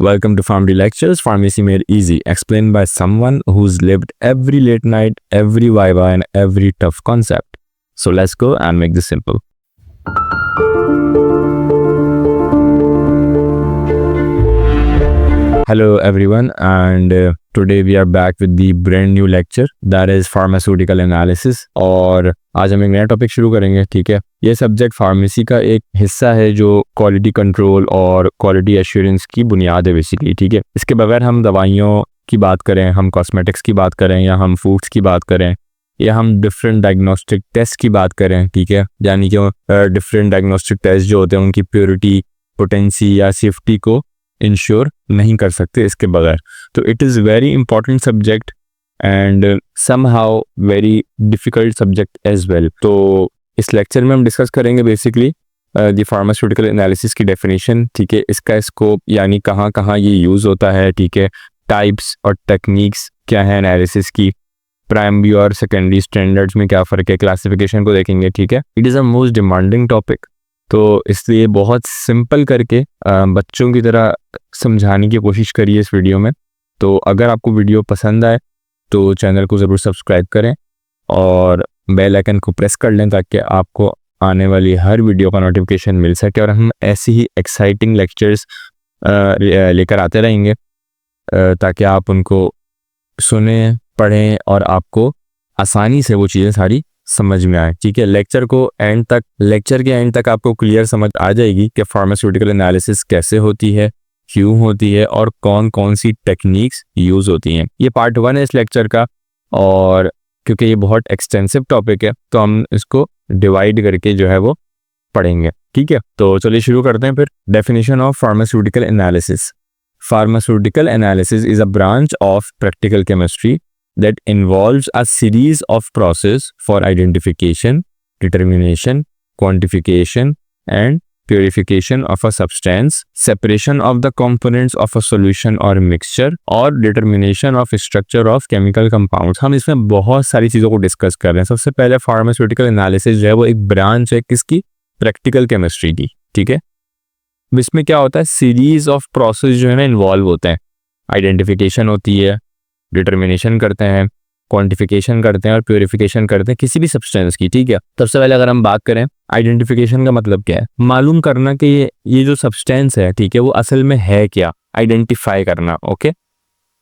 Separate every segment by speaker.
Speaker 1: Welcome to Pharmacy Lectures, Pharmacy Made Easy, explained by someone who's lived every late night, every viva, and every tough concept. So let's go and make this simple. Hello everyone, and today we are back with the brand new lecture that is pharmaceutical analysis. और आज हम एक नया topic शुरू करेंगे. ठीक है, ये सब्जेक्ट फार्मेसी का एक हिस्सा है जो क्वालिटी कंट्रोल और क्वालिटी एश्योरेंस की बुनियाद है बेसिकली. ठीक है, इसके बगैर हम दवाइयों की बात करें, हम कॉस्मेटिक्स की बात करें, या हम फूड्स की बात करें, या हम डिफरेंट डायग्नोस्टिक टेस्ट की बात करें. ठीक है, यानी कि डिफरेंट डायग्नोस्टिक टेस्ट जो होते हैं उनकी प्योरिटी, पोटेंसी या सेफ्टी को इंश्योर नहीं कर सकते इसके बगैर. तो it is very important subject and somehow very difficult subject as well. तो इस लेक्चर में हम डिस्कस करेंगे बेसिकली द फार्मास्यूटिकल एनालिसिस की डेफिनेशन. ठीक है, इसका स्कोप यानी कहाँ कहाँ ये यूज़ होता है. ठीक है, टाइप्स और टेक्निक्स क्या है एनालिसिस की, प्राइमरी और सेकेंडरी स्टैंडर्ड्स में क्या फ़र्क है, क्लासिफिकेशन को देखेंगे. ठीक है, it is a most demanding topic, तो इसलिए बहुत सिंपल करके बच्चों की तरह समझाने की कोशिश करिए इस वीडियो में. तो अगर आपको वीडियो पसंद आए तो चैनल को ज़रूर सब्सक्राइब करें और बेल आइकन को प्रेस कर लें ताकि आपको आने वाली हर वीडियो का नोटिफिकेशन मिल सके और हम ऐसी ही एक्साइटिंग लेक्चर्स लेकर आते रहेंगे ताकि आप उनको सुने, पढ़ें और आपको आसानी से वो चीज़ें सारी समझ में आए. ठीक है, लेक्चर के एंड तक आपको क्लियर समझ आ जाएगी कि फार्मास्यूटिकल एनालिसिस कैसे होती है, क्यों होती है और कौन कौन सी टेक्निक्स यूज़ होती हैं. ये पार्ट 1 है इस लेक्चर का, और क्योंकि ये बहुत एक्सटेंसिव टॉपिक है तो हम इसको डिवाइड करके जो है वो पढ़ेंगे. ठीक है, तो चलिए शुरू करते हैं फिर. Definition of pharmaceutical analysis. Pharmaceutical analysis is a branch of practical chemistry that involves a series of process for identification, determination, quantification, and purification of a substance, separation of the components of a solution or mixture, और determination of structure of chemical compounds. हम इसमें बहुत सारी चीज़ों को discuss कर रहे हैं. सबसे पहले फार्मास्यूटिकल एनालिसिस जो है वो एक ब्रांच है किसकी, प्रैक्टिकल केमिस्ट्री की. ठीक है, इसमें क्या होता है, सीरीज ऑफ प्रोसेस जो है ना इन्वॉल्व होते हैं. आइडेंटिफिकेशन होती है, डिटर्मिनेशन करते हैं, क्वांटिफिकेशन करते हैं और प्योरिफिकेशन करते हैं किसी भी सब्सटेंस की. ठीक है, सबसे पहले अगर हम बात करें आइडेंटिफिकेशन का मतलब क्या है, मालूम करना कि ये जो सब्सटेंस है, ठीक है, वो असल में है क्या, आइडेंटिफाई करना. Okay,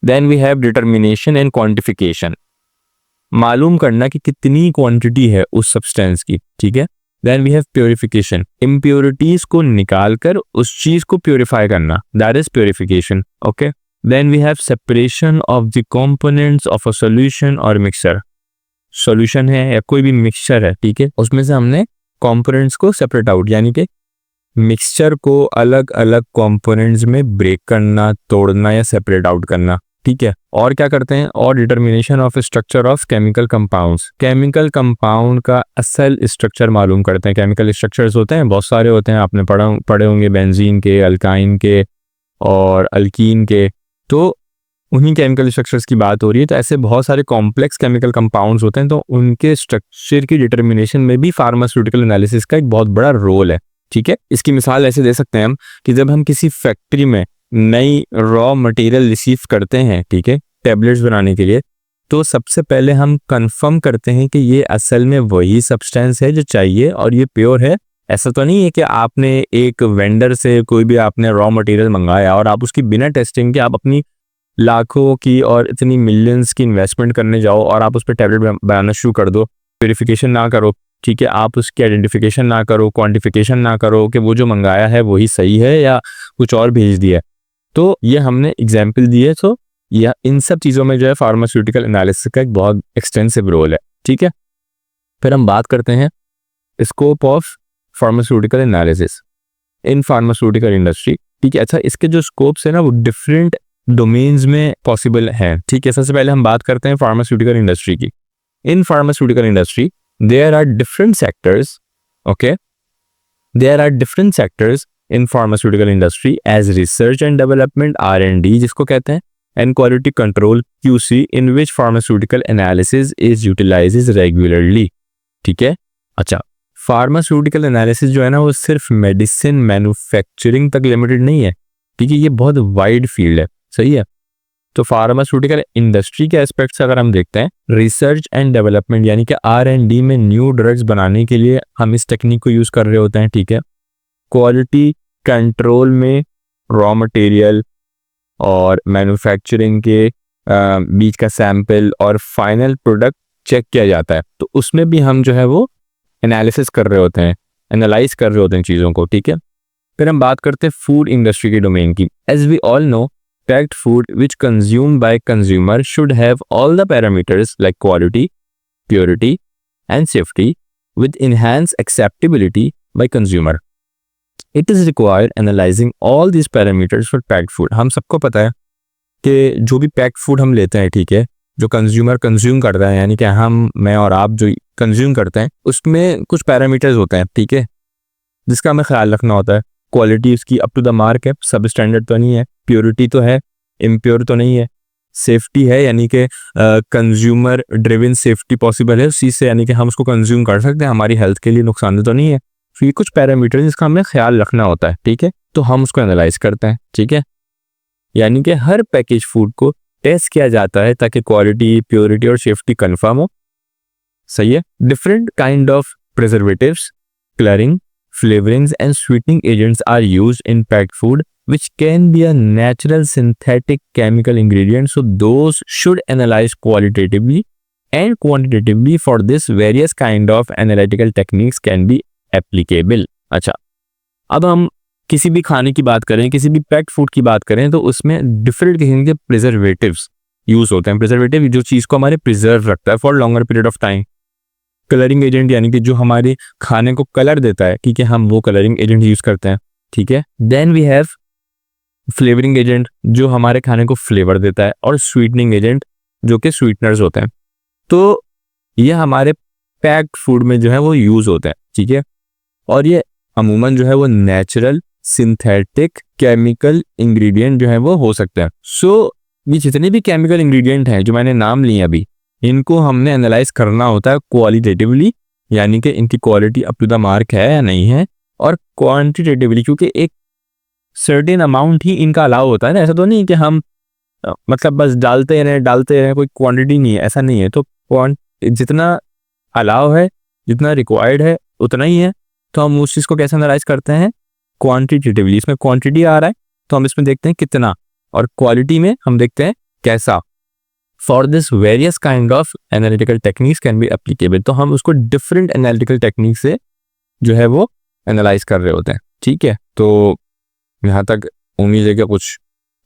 Speaker 1: then we have determination and quantification, मालूम करना कि कितनी क्वांटिटी है उस सब्सटेंस की. ठीक है, then we have purification, impurities को निकाल कर उस चीज को प्योरीफाई करना, that is purification. Okay, then we have separation of the components of a solution or mixture. solution है या कोई भी mixture है, ठीक है, उसमें से हमने components को separate out यानी कि mixture को अलग अलग components में break करना, तोड़ना या separate out करना. ठीक है, और क्या करते हैं, और determination of structure of chemical compounds. chemical compound का असल structure मालूम करते हैं. chemical structures होते हैं, बहुत सारे होते हैं, आपने पढ़े होंगे, बेंजीन के, अल्काइन के और अल्कीन के. तो उन्हीं केमिकल स्ट्रक्चर्स की बात हो रही है. तो ऐसे बहुत सारे कॉम्प्लेक्स केमिकल कंपाउंड्स होते हैं, तो उनके स्ट्रक्चर की डिटर्मिनेशन में भी फार्मास्यूटिकल एनालिसिस का एक बहुत बड़ा रोल है. ठीक है, इसकी मिसाल ऐसे दे सकते हैं हम कि जब हम किसी फैक्ट्री में नई रॉ मटेरियल रिसीव करते हैं, ठीक है, टैबलेट्स बनाने के लिए, तो सबसे पहले हम कंफर्म करते हैं कि ये असल में वही सब्सटेंस है जो चाहिए और ये प्योर है. ऐसा तो नहीं है कि आपने एक वेंडर से कोई भी आपने रॉ मटेरियल मंगाया और आप उसकी बिना टेस्टिंग के आप अपनी लाखों की और इतनी मिलियंस की इन्वेस्टमेंट करने जाओ और आप उस पर टैबलेट बनाना शुरू कर दो, प्योरिफिकेशन ना करो. ठीक है, आप उसकी आइडेंटिफिकेशन ना करो, क्वांटिफिकेशन ना करो कि वो जो मंगाया है वही सही है या कुछ और भेज दिया है. तो ये हमने एग्जाम्पल दिए. तो यह इन सब चीज़ों में जो है फार्मास्यूटिकल एनालिसिस का एक बहुत एक्सटेंसिव रोल है. ठीक है, फिर हम बात करते हैं scope of pharmaceutical analysis in pharmaceutical industry. ठीक है, अच्छा, इसके जो स्कोप्स है ना वो डिफरेंट डोमेन्स में पॉसिबल हैं. ठीक है, सबसे पहले हम बात करते हैं फार्मास्यूटिकल इंडस्ट्री की. In pharmaceutical industry there are different sectors. Okay, there are different sectors in pharmaceutical industry as research and development, R&D जिसको कहते हैं, and quality control, QC, in which pharmaceutical analysis is utilised regularly. ठीक है, अच्छा, pharmaceutical analysis जो है ना वो सिर्फ मेडिसिन मैन्युफैक्चरिंग तक लिमिटेड नहीं है. क्योंकि ये बहुत वाइड फील्ड है, सही है। तो फार्मास्यूटिकल इंडस्ट्री के एस्पेक्ट से अगर हम देखते हैं, रिसर्च एंड डेवलपमेंट यानी कि R&D में न्यू ड्रग्स बनाने के लिए हम इस टेक्निक को यूज़ कर रहे होते हैं, ठीक है। क्वालिटी कंट्रोल में रॉ मटेरियल और मैन्युफैक्चरिंग के बीच का सैंपल और फाइनल प्रोडक्ट चेक किया जाता है, तो उसमें भी हम जो है वो एनालिसिस कर रहे होते हैं, एनालाइज कर रहे होते हैं चीज़ों को, ठीक है। फिर हम बात करते हैं फूड इंडस्ट्री के डोमेन की। As we all know, packed food which consume by consumer should have all the parameters like quality, purity and safety with enhance acceptability by consumer. It is required analysing all this parameters for packed food. हम सबको पता है कि जो भी packed food हम लेते हैं, ठीक है, जो कंज्यूमर कंज्यूम करता है, यानी कि हम, मैं और आप जो कंज्यूम करते हैं, उसमें कुछ पैरामीटर्स होते हैं, ठीक है, जिसका हमें ख्याल रखना होता है। क्वालिटी उसकी अप टू द मार्क है, सब स्टैंडर्ड तो नहीं है, प्योरिटी तो है, इम्प्योर तो नहीं है, सेफ्टी है यानी कि कंज्यूमर ड्रिवन सेफ्टी पॉसिबल है उस चीज़ से, यानी कि हम उसको कंज्यूम कर सकते हैं, हमारी हेल्थ के लिए नुकसान तो नहीं है। तो ये कुछ पैरामीटर्स जिसका हमें ख्याल रखना होता है, ठीक है। तो हम उसको एनालाइज करते हैं, ठीक है। यानी कि हर पैकेज फूड को टेस्ट किया जाता है ताकि क्वालिटी, प्योरिटी और सेफ्टी कंफर्म हो, सही है। Different kind of preservatives, colouring, flavorings and sweetening agents are used in packed food which can be a natural synthetic chemical ingredient, so those should analyze qualitatively and quantitatively. For this, various kind of analytical techniques can be applicable. अच्छा, अब हम किसी भी खाने की बात करें, किसी भी पैक्ड फूड की बात करें, तो उसमें डिफरेंट किस्म के प्रिजर्वेटिव्स यूज होते हैं। प्रिजर्वेटिव जो चीज़ को हमारे प्रिजर्व रखता है for longer period of time. Colouring agent यानी कि जो हमारे खाने को कलर देता है, ठीक है, हम वो कलरिंग एजेंट यूज करते हैं, ठीक है। Then we have flavouring agent जो हमारे खाने को फ्लेवर देता है, और स्वीटनिंग एजेंट जो कि स्वीटनर्स होते हैं। तो ये हमारे पैक्ड फूड में जो है वो यूज होते हैं, ठीक है। और ये अमूमन जो है वो नेचुरल, सिंथेटिक, केमिकल इंग्रेडिएंट जो है वो हो सकते हैं। सो ये जितने भी केमिकल इंग्रेडिएंट हैं जो मैंने नाम लिए अभी, इनको हमने एनालाइज करना होता है क्वालिटेटिवली, यानी कि इनकी quality up to the mark है या नहीं है, और क्वांटिटेटिवली क्योंकि एक सर्टेन अमाउंट ही इनका अलाउ होता है ना। ऐसा तो नहीं कि हम मतलब बस डालते रहें, कोई क्वांटिटी नहीं है, ऐसा नहीं है। तो जितना अलाउ है, जितना रिक्वायर्ड है उतना ही है। तो हम उस चीज़ को कैसे एनालाइज करते हैं, क्वांटिटेटिवली। इसमें क्वांटिटी आ रहा है तो हम इसमें देखते हैं कितना, और क्वालिटी में हम देखते हैं कैसा। For this various kind of analytical techniques can be applicable, तो हम उसको different analytical techniques से जो है वो एनालाइज कर रहे होते हैं, ठीक है। तो यहाँ तक उम्मीद है कि कुछ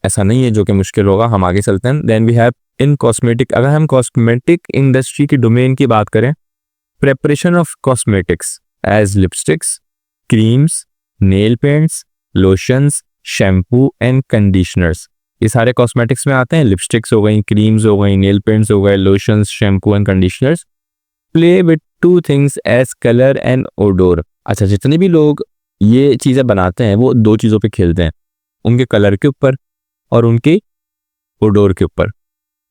Speaker 1: ऐसा नहीं है जो कि मुश्किल होगा। हम आगे चलते हैं। Then we have in cosmetic. अगर हम कॉस्मेटिक इंडस्ट्री की डोमेन की बात करें, preparation of cosmetics as lipsticks, creams, nail paints, lotions, shampoo and conditioners, ये सारे कॉस्मेटिक्स में आते हैं। लिपस्टिक्स हो गई, क्रीम्स हो गई, नेल पेंट्स हो गए, lotions, shampoo and conditioners. Play with two things as colour and odour. अच्छा, जितने भी लोग ये चीज़ें बनाते हैं वो दो चीज़ों पे खेलते हैं, उनके कलर के ऊपर और उनके ओडोर के ऊपर।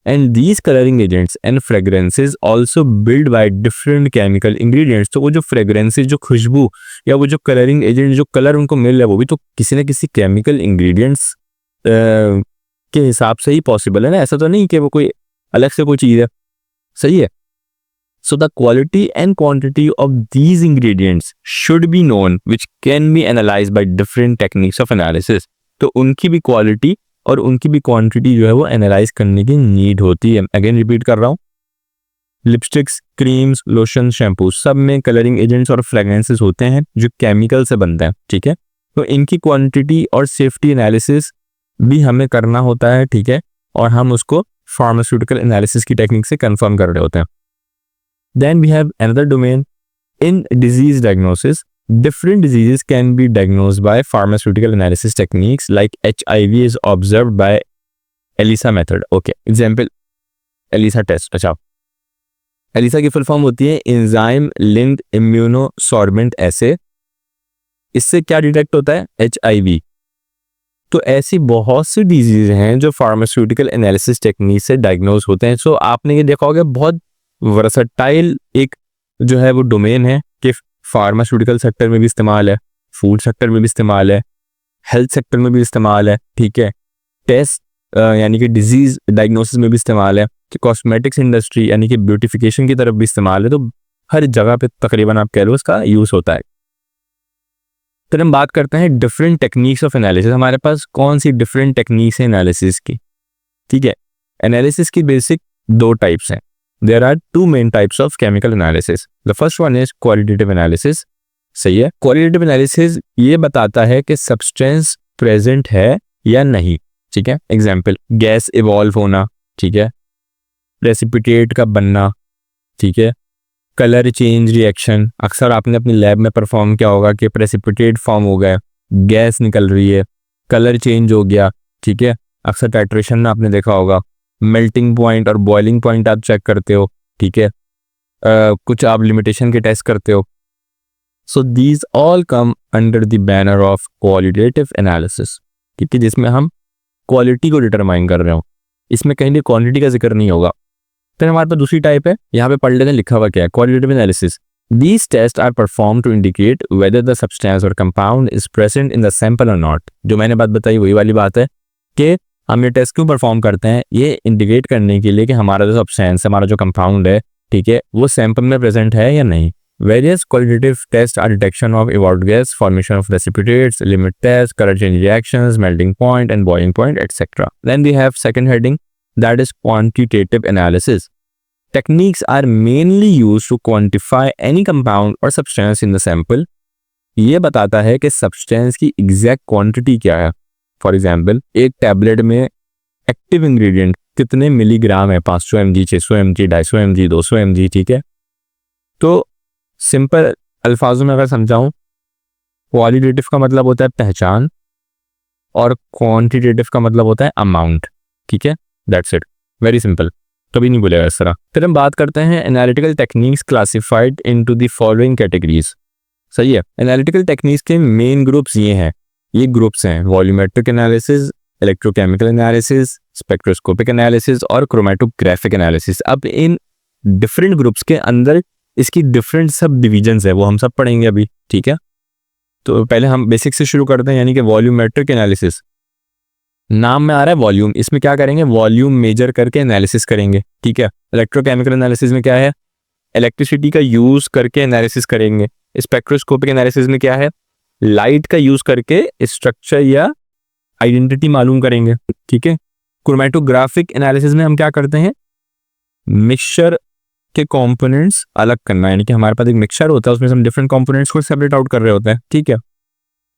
Speaker 1: And these colouring agents and fragrances also build by different chemical ingredients. तो वो जो फ्रेगरेंसेज, जो खुशबू, या वो जो कलरिंग एजेंट, जो कलर उनको मिल रहा है, वो भी तो किसी न किसी केमिकल इंग्रेडिएंट्स के हिसाब से ही पॉसिबल है ना। ऐसा तो नहीं कि वो कोई अलग से कोई चीज़ है, सही है। So the quality and quantity of these ingredients should be known which can be analyze by different techniques of analysis. तो उनकी भी क्वालिटी और उनकी भी क्वांटिटी जो है वो एनालाइज करने की नीड होती है। अगेन रिपीट कर रहा हूँ, लिपस्टिक्स, क्रीम्स, लोशन, शैम्पू, सब में कलरिंग एजेंट्स और फ्रेगरेंसेस होते हैं जो केमिकल से बनते हैं, ठीक है। तो इनकी क्वांटिटी और सेफ्टी एनालिसिस भी हमें करना होता है, ठीक है, और हम उसको फार्मास्यूटिकल एनालिसिस की टेक्निक से कंफर्म कर रहे होते हैं। Then we have another domain in disease diagnosis. Different diseases can be diagnosed by pharmaceutical analysis techniques like HIV is observed by ELISA method. Okay, example ELISA test. अच्छा, ELISA की full form होती है enzyme linked immunosorbent एसे। इससे क्या detect होता है, HIV। तो ऐसी बहुत सी डिजीज हैं जो फार्मास्यूटिकल एनालिसिस टेक्निक से डायग्नोज होते हैं। सो आपने ये देखा होगा, बहुत वर्सटाइल एक जो है वो डोमेन है कि फार्मास्यूटिकल सेक्टर में भी इस्तेमाल है, फूड सेक्टर में भी इस्तेमाल है, हेल्थ सेक्टर में भी इस्तेमाल है, ठीक है, टेस्ट यानी कि डिजीज डायग्नोसिस में भी इस्तेमाल है, कि कॉस्मेटिक्स इंडस्ट्री यानी कि ब्यूटिफिकेशन की तरफ भी इस्तेमाल है। तो हर जगह पे तकरीबन आप कह लो इसका यूज़ होता है। फिर हम बात करते हैं डिफरेंट टेक्निक्स ऑफ एनालिसिस। हमारे पास कौन सी डिफरेंट टेक्निक्स हैं एनालिसिस की, ठीक है। एनालिसिस की बेसिक दो टाइप्स हैं। There are two main types of chemical analysis. The first one is qualitative analysis. सही है। क्वालिटेटिव एनालिसिस ये बताता है कि सब्सटेंस प्रेजेंट है या नहीं, ठीक है। एग्जाम्पल, गैस इवॉल्व होना, ठीक है, प्रेसिपिटेट का बनना, ठीक है, कलर चेंज रिएक्शन। अक्सर आपने अपनी लैब में परफॉर्म किया होगा कि प्रेसिपिटेट फॉर्म हो गया, गैस निकल रही है, कलर चेंज हो गया, ठीक है। अक्सर टाइट्रेशन में आपने देखा होगा, मेल्टिंग पॉइंट और बॉइलिंग पॉइंट आप चेक करते हो, ठीक है। कुछ आप लिमिटेशन के टेस्ट करते हो। So these all come under the banner of qualitative analysis, ठीक है, जिसमें हम क्वालिटी को डिटरमाइन कर रहे हो, इसमें कहीं भी क्वांटिटी का जिक्र नहीं होगा। फिर हमारे पास दूसरी टाइप है, यहाँ पे पढ़ लेते हैं लिखा हुआ क्या है, qualitative analysis. These tests are performed to indicate whether the substance or compound is present in the sample or not। जो मैंने बात बताई वही वाली बात है कि हम ये टेस्ट क्यों परफॉर्म करते हैं, ये इंडिकेट करने के लिए कि हमारा जो सब्सटेंस, हमारा जो कंपाउंड है, ठीक है, वो सैंपल में प्रेजेंट है या नहीं। Various qualitative tests are detection of evolved gas, formation of precipitates, limit tests, color change reactions, melting point and boiling point, etc. Then we have second heading, that is quantitative analysis. Techniques are mainly used to quantify any compound or substance in the sample. ये बताता है कि substance की exact quantity क्या है। For example, एक tablet में active ingredient कितने मिलीग्राम है, 500 mg, 600 mg, 250 mg, 200 mg, ठीक है। तो सिंपल अल्फाजों में अगर समझाऊं, क्वालिटेटिव का मतलब होता है पहचान और क्वांटिटेटिव का मतलब होता है अमाउंट, ठीक है। दैट्स इट, वेरी सिंपल, कभी नहीं बोलेगा इस तरह। फिर हम बात करते हैं analytical techniques classified into the following categories. सही है। एनालिटिकल टेक्निक्स के मेन ग्रुप्स ये हैं, ये ग्रुप्स हैं volumetric analysis, electrochemical analysis, spectroscopic analysis और क्रोमेटोग्राफिक एनालिसिस। अब इन डिफरेंट ग्रुप्स के अंदर इसकी डिफरेंट सब डिविजन्स है, वो हम सब पढ़ेंगे अभी, ठीक है। तो पहले हम बेसिक से शुरू करते हैं, यानी कि वॉल्यूमेट्रिक एनालिसिस। नाम में आ रहा है वॉल्यूम, इसमें क्या करेंगे, वॉल्यूम मेजर करके एनालिसिस करेंगे, ठीक है। इलेक्ट्रोकेमिकल एनालिसिस में क्या है, इलेक्ट्रिसिटी का यूज करके एनालिसिस करेंगे। स्पेक्ट्रोस्कोपिक एनालिसिस में क्या है, लाइट का यूज करके स्ट्रक्चर या आइडेंटिटी मालूम करेंगे, ठीक है। क्रोमेटोग्राफिक एनालिसिस में हम क्या करते हैं, मिक्सचर के कंपोनेंट्स अलग करना, यानी कि हमारे पास एक मिक्सचर होता है, उसमें हम डिफरेंट कंपोनेंट्स को सेपरेट आउट कर रहे होते हैं, ठीक है।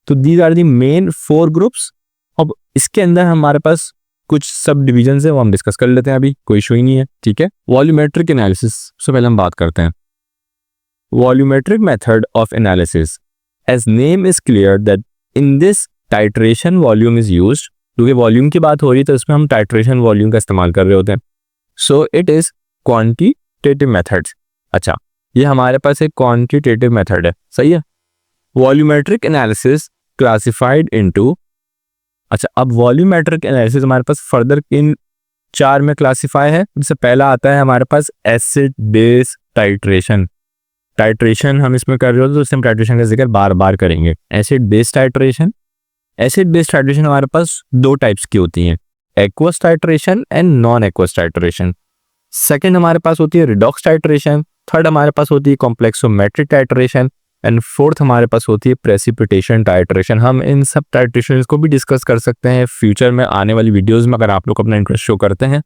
Speaker 1: तो these are the main 4 groups. अब इसके अंदर हमारे पास कुछ सब डिविजन है, वो हम डिस्कस कर लेते हैं, अभी कोई इशू ही नहीं है, ठीक है। वॉल्यूमेट्रिक एनालिसिस से पहले हम बात करते हैं। Volumetric method of analysis, as name is clear that in this titration volume is used. क्योंकि वॉल्यूम की बात हो रही है तो इसमें हम टाइट्रेशन वॉल्यूम का इस्तेमाल कर रहे होते हैं। So it is quantitative methods. अच्छा, ये हमारे पास एक क्वांटिटेटिव मेथड है, सही है। वॉल्यूमेट्रिक एनालिसिस क्लासिफाइड इनटू, अच्छा, अब वॉल्यूमेट्रिक एनालिसिस हमारे पास फर्दर इन 4 में क्लासिफाई है। जिससे पहला आता है हमारे पास एसिड बेस टाइट्रेशन। टाइट्रेशन हम इसमें कर रहे हो तो इसमें हम टाइट्रेशन का जिक्र बार बार करेंगे। Acid base titration, acid base titration हमारे पास 2 टाइप्स की होती हैं, aqueous titration and non aqueous titration. Second हमारे पास होती है रिडॉक्स टाइट्रेशन। थर्ड हमारे पास होती है कॉम्प्लेक्सोमेट्रिक टाइट्रेशन एंड फोर्थ हमारे पास होती है प्रेसिपिटेशन टाइट्रेशन। हम इन सब टाइट्रेशन को भी डिस्कस कर सकते हैं फ्यूचर में आने वाली वीडियोस में। अगर आप लोग अपना इंटरेस्ट शो करते हैं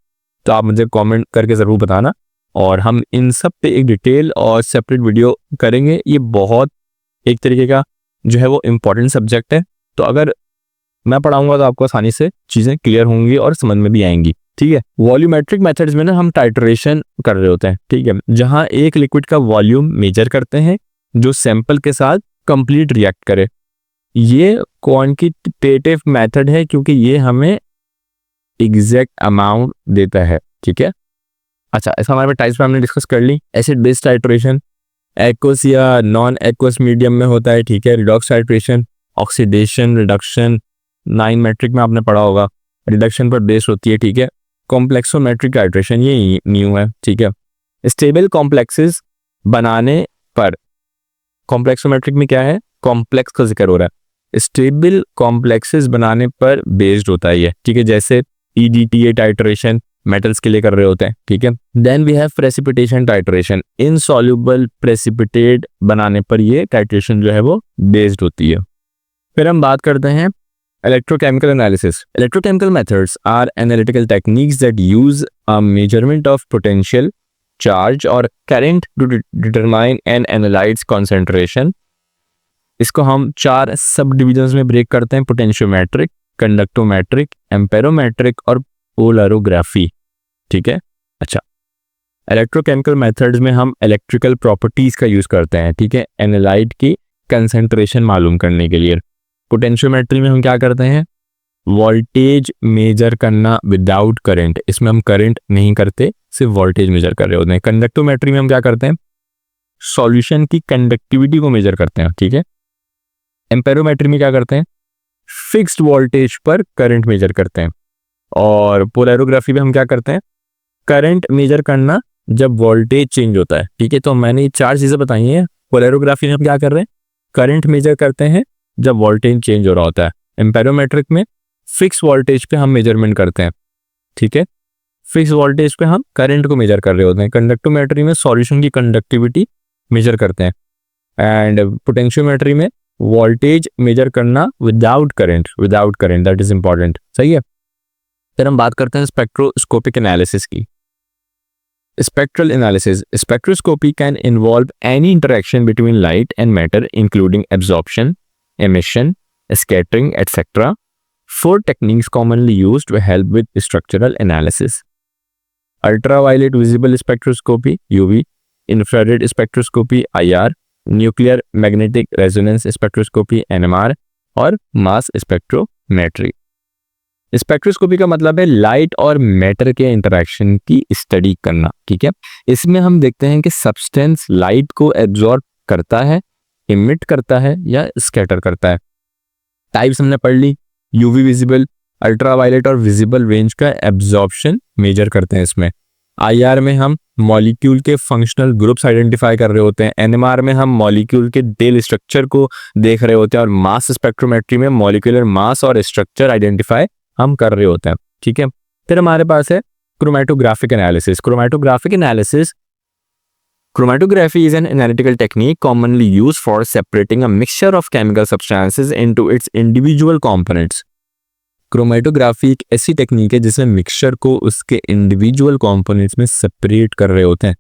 Speaker 1: तो आप मुझे कमेंट करके ज़रूर बताना, और हम इन सब पे एक डिटेल और सेपरेट वीडियो करेंगे। ये बहुत एक तरीके का जो है वो इम्पोर्टेंट सब्जेक्ट है, तो अगर मैं पढ़ाऊंगा तो आपको आसानी से चीज़ें क्लियर होंगी और समझ में भी आएंगी, ठीक है। वॉल्यूमेट्रिक मेथड्स में ना हम टाइट्रेशन कर रहे होते हैं, ठीक है, जहां एक लिक्विड का वॉल्यूम मेजर करते हैं जो सैंपल के साथ कंप्लीट रिएक्ट करे। ये क्वांटिटेटिव मेथड है क्योंकि ये हमें एग्जैक्ट अमाउंट देता है, ठीक है। अच्छा, इसका हमारे टाइप्स हमने डिस्कस कर ली। एसिड बेस टाइट्रेशन एक्वस या नॉन एक्वस मीडियम में होता है, ठीक है। Redox titration oxidation reduction 9 matric में आपने पढ़ा होगा, रिडक्शन पर बेस होती है, ठीक है। कॉम्प्लेक्सोमेट्रिक टाइट्रेशन ये न्यू है, ठीक है। स्टेबल कॉम्प्लेक्सेस बनाने पर, कॉम्प्लेक्सोमेट्रिक में क्या है, कॉम्प्लेक्स का जिक्र हो रहा है, स्टेबल कॉम्प्लेक्सेस बनाने पर बेस्ड होता है ये, ठीक है। जैसे EDTA टाइट्रेशन मेटल्स के लिए कर रहे होते हैं, ठीक है। Then we have precipitation titration, insoluble precipitate बनाने पर ये टाइट्रेशन जो है वो बेस्ड होती है। फिर हम बात करते हैं electrochemical analysis. Electrochemical methods are analytical techniques that use a measurement of potential, charge or current to determine an analyte's concentration. इसको हम 4 सब डिविजन्स में ब्रेक करते हैं, पोटेंशियोमेट्रिक, कंडक्टोमेट्रिक, एम्पेरोमेट्रिक और पोलरोग्राफी, ठीक है। अच्छा, इलेक्ट्रोकेमिकल मेथड्स में हम इलेक्ट्रिकल प्रॉपर्टीज का यूज करते हैं, ठीक है, एनालाइट की कंसंट्रेशन मालूम करने के लिए। पोटेंशियोमेट्री में हम क्या करते हैं, वोल्टेज मेजर करना विदाउट करंट, इसमें हम करंट नहीं करते, सिर्फ वोल्टेज मेजर कर रहे होते हैं। कंडक्टोमेट्री में हम क्या करते हैं, सॉल्यूशन की कंडक्टिविटी को मेजर करते हैं, ठीक है। एम्पेरोमेट्री में क्या करते हैं, फिक्स्ड वोल्टेज पर करंट मेजर करते हैं। और पोलरोग्राफी में हम क्या करते हैं, करंट मेजर करना जब वोल्टेज चेंज होता है, ठीक है। तो मैंने ये 4 चीजें बताई हैं। पोलरोग्राफी में हम क्या कर रहे हैं, करंट मेजर करते हैं जब वोल्टेज चेंज हो रहा होता है। एम्पेरोमेट्रिक में फिक्स वोल्टेज पे हम मेजरमेंट करते हैं, ठीक है, फिक्स वोल्टेज पे हम करंट को मेजर कर रहे होते हैं। कंडक्टोमेट्री में सॉल्यूशन की कंडक्टिविटी मेजर करते हैं। एंड पोटेंशियोमेट्री में वोल्टेज मेजर करना without current, that is important, सही है। फिर हम बात करते हैं स्पेक्ट्रोस्कोपिक एनालिसिस की। Spectral analysis. Spectroscopy can involve any interaction between light and matter, including absorption, emission, scattering, etc. 4 techniques commonly used to help with structural analysis. Ultraviolet visible spectroscopy, UV, infrared spectroscopy, IR, nuclear magnetic resonance spectroscopy, NMR, और mass spectrometry. Spectroscopy का मतलब है light और matter के interaction की study करना, ठीक है। इसमें हम देखते हैं कि सब्सटेंस लाइट को एब्जॉर्ब करता है, इमिट करता है या स्कैटर करता है। टाइप्स हमने पढ़ ली, यूवी विजिबल, अल्ट्रावायलेट और विजिबल रेंज का एब्जॉर्प्शन मेजर करते हैं इसमें। IR में हम मॉलिक्यूल के फंक्शनल ग्रुप्स आइडेंटिफाई कर रहे होते हैं। NMR में हम मॉलिक्यूल के डेल स्ट्रक्चर को देख रहे होते हैं। और मास स्पेक्ट्रोमेट्री में मॉलिक्यूलर मास और स्ट्रक्चर आइडेंटिफाई हम कर रहे होते हैं, ठीक है। फिर हमारे पास है chromatographic analysis. Chromatography is an analytical technique commonly used for separating a mixture of chemical substances into its individual components. Chromatography एक ऐसी टेक्निक है जिसमें मिक्सचर को उसके इंडिविजुअल कंपोनेंट्स में सेपरेट कर रहे होते हैं।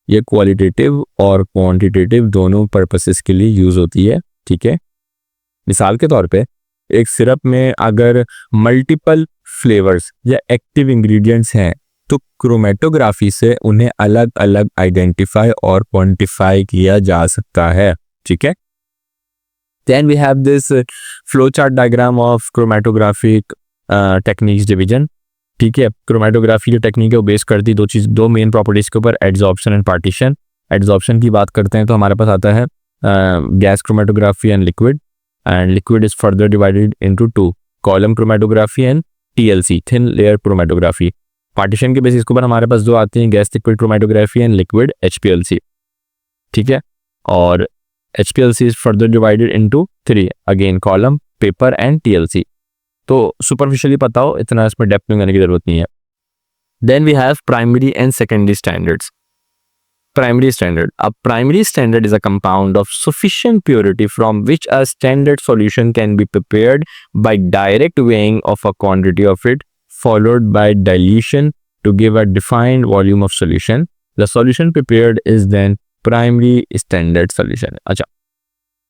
Speaker 1: ये क्वालिटेटिव और क्वांटिटेटिव दोनों पर्पसेस के लिए यूज होती है, ठीक है। मिसाल के तौर पे एक सिरप में अगर मल्टीपल फ्लेवर्स या एक्टिव इंग्रेडिएंट्स हैं तो क्रोमेटोग्राफी से उन्हें अलग अलग आइडेंटिफाई और क्वांटिफाई किया जा सकता है, ठीक है। Then we have this flow chart diagram of chromatographic techniques division, ठीक है। क्रोमेटोग्राफी जो टेक्निक है वो बेस करती है दो मेन प्रॉपर्टीज के ऊपर, एड्सॉर्प्शन एंड पार्टीशन। एड्सॉर्प्शन की बात करते हैं तो हमारे पास आता है gas chromatography and liquid, and liquid is further divided into 2, column chromatography and TLC, thin layer chromatography. Partition के बेसिस के ऊपर हमारे पास 2 आती हैं, gas liquid chromatography and liquid HPLC, ठीक है। और HPLC is further divided into 3, again column, paper and TLC. तो सुपरफिशियली पता हो, इतना इसमें डेप्थ में जाने की जरूरत नहीं है। Then we have primary and secondary standards. Primary standard. A primary standard is a compound of sufficient purity from which a standard solution can be prepared by direct weighing of a quantity of it, followed by dilution to give a defined volume of solution. The solution prepared is then primary standard solution. अच्छा,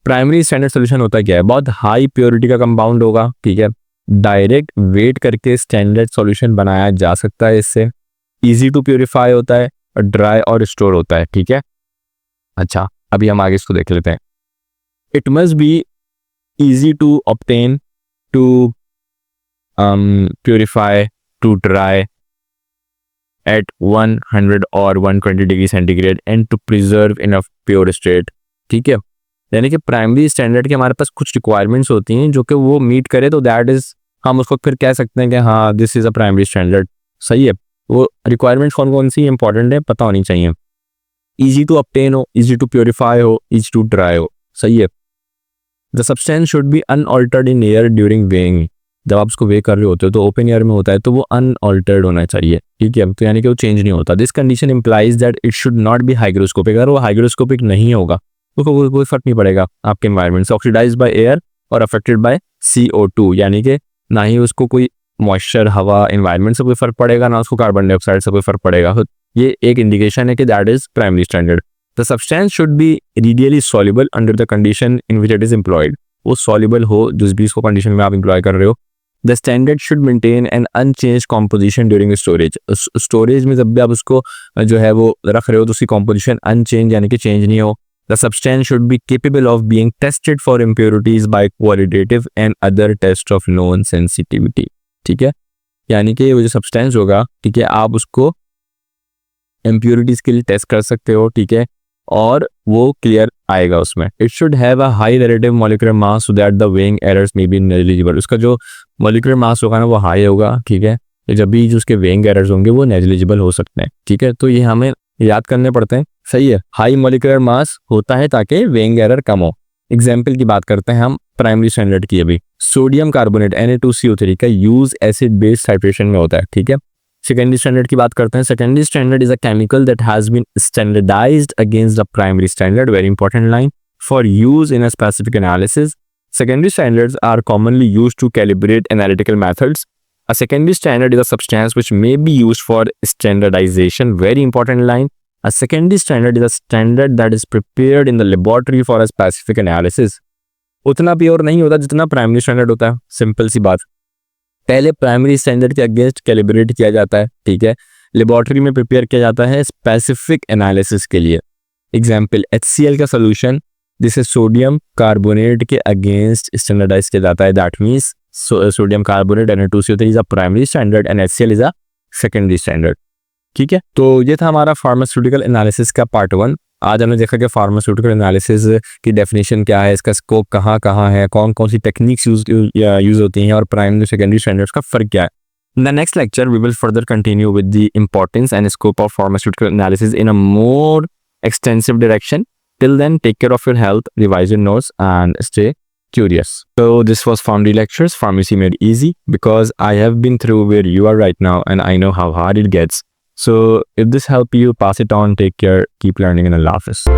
Speaker 1: primary standard solution होता क्या है, बहुत high purity का compound होगा, ठीक है। Direct wait करके स्टैंडर्ड सॉल्यूशन बनाया जा सकता है इससे। इजी टू प्योरीफाई होता है, ड्राई और स्टोर होता है, ठीक है। अच्छा, अभी हम आगे इसको देख लेते हैं। It must be easy to obtain, to purify, to dry at 100 और 120 degree centigrade and to preserve in a pure state, ठीक है। यानी कि प्राइमरी स्टैंडर्ड के हमारे पास कुछ रिक्वायरमेंट्स होती हैं जो कि वो मीट करे तो दैट इज, हम उसको फिर कह सकते हैं कि हाँ this is a primary standard, सही है। वो रिक्वायरमेंट्स कौन कौन सी इंपॉर्टेंट है पता होनी चाहिए। इजी टू ऑब्टेन हो, इजी टू प्योरीफाई हो, इजी टू ड्राई हो, सही है। The substance should B unaltered in air during weighing. जब आप उसको वे कर रहे होते हो तो ओपन एयर में होता है तो वो अनऑल्टर्ड होना चाहिए, ठीक है, तो यानी कि वो चेंज नहीं होता। This condition implies that it should not be hygroscopic. अगर वो हाइग्रोस्कोपिक नहीं होगा तो कोई फर्क नहीं पड़ेगा आपके एनवायरनमेंट से। ऑक्सीडाइज बाय एयर और अफेक्टेड बाय CO2, यानी कि ना ही उसको कोई मॉइस्चर, हवा, एनवायरनमेंट से कोई फर्क पड़ेगा, ना उसको कार्बन डाइऑक्साइड से कोई फर्क पड़ेगा। तो ये एक इंडिकेशन है कि that is primary standard. The substance should be really soluble under the condition in which it is employed. वो सॉल्युबल हो जिस भी उसको कंडीशन में आप एम्प्लॉय कर रहे हो। The standard should maintain an unchange composition during storage. Storage में जब भी आप उसको जो है वो रख रहे हो तो उसकी कॉम्पोजिशन अनचेंज यानी कि चेंज नहीं हो। The substance should be capable of being tested for impurities by qualitative and other test of non sensitivity, ठीक है, यानी कि वो जो सब्सटेंस होगा, ठीक है, आप उसको इम्प्योरिटीज के लिए टेस्ट कर सकते हो, ठीक है, और वो क्लियर आएगा उसमें। It should have a high relative molecular mass so that the weighing errors may be negligible. उसका जो मॉलिक्यूलर मास होगा ना वो हाई होगा, ठीक है, तो जब भी जो उसके वेइंग एरर्स होंगे वो नेग्लिजिबल हो सकते हैं, ठीक है, तो ये हमें याद करने पड़ते हैं, सही है। हाई मॉलिक्यूलर मास होता है ताकि वेइंग एरर कम हो। एग्जाम्पल की बात करते हैं हम प्राइमरी स्टैंडर्ड की। अभी सोडियम कार्बोनेट Na2CO3 का यूज एसिड बेस टाइट्रेशन में होता है, ठीक है। सेकेंडरी स्टैंडर्ड की बात करते हैं। Secondary standard is a chemical that has been standardised against the primary standard, very important line, for use in a specific analysis. Secondary standards are commonly used to calibrate analytical methods. A secondary standard is a substance which may be used for standardization. Very important line. A secondary standard is a standard that is prepared in the laboratory for a specific analysis. उतना pure नहीं होता जितना primary standard होता है, simple सी बात। पहले primary standard के against calibrate किया जाता है, ठीक है, लेबोरेटरी में प्रिपेयर किया जाता है स्पेसिफिक एनालिसिस के लिए। एग्जाम्पल HCl का सोल्यूशन जिसे सोडियम कार्बोनेट के अगेंस्ट स्टैंडर्डाइज किया जाता है, that means sodium carbonate Na2CO3 is a primary standard and HCl is a secondary standard, ठीक है। तो ये था हमारा फार्मास्यूटिकल एनालिसिस का पार्ट 1। आज हमने देखा कि फार्मास्यूटिकल एनालिसिस की डेफिनेशन क्या है, इसका स्कोप कहाँ कहाँ है, कौन कौन सी टेक्निक्स यूज होती हैं और प्राइमरी सेकेंडरी स्टैंडर्ड्स का फर्क क्या है। In the next lecture, we will further continue with the importance and scope of pharmaceutical analysis in a more extensive direction. Till then, take care of your health, revise your notes, and stay curious. So this was Pharmacy Lectures, Pharmacy Made Easy, because I have been through where you are right now and I know how hard it gets. So if this helped you, pass it on, take care, keep learning, and Allah Hafiz.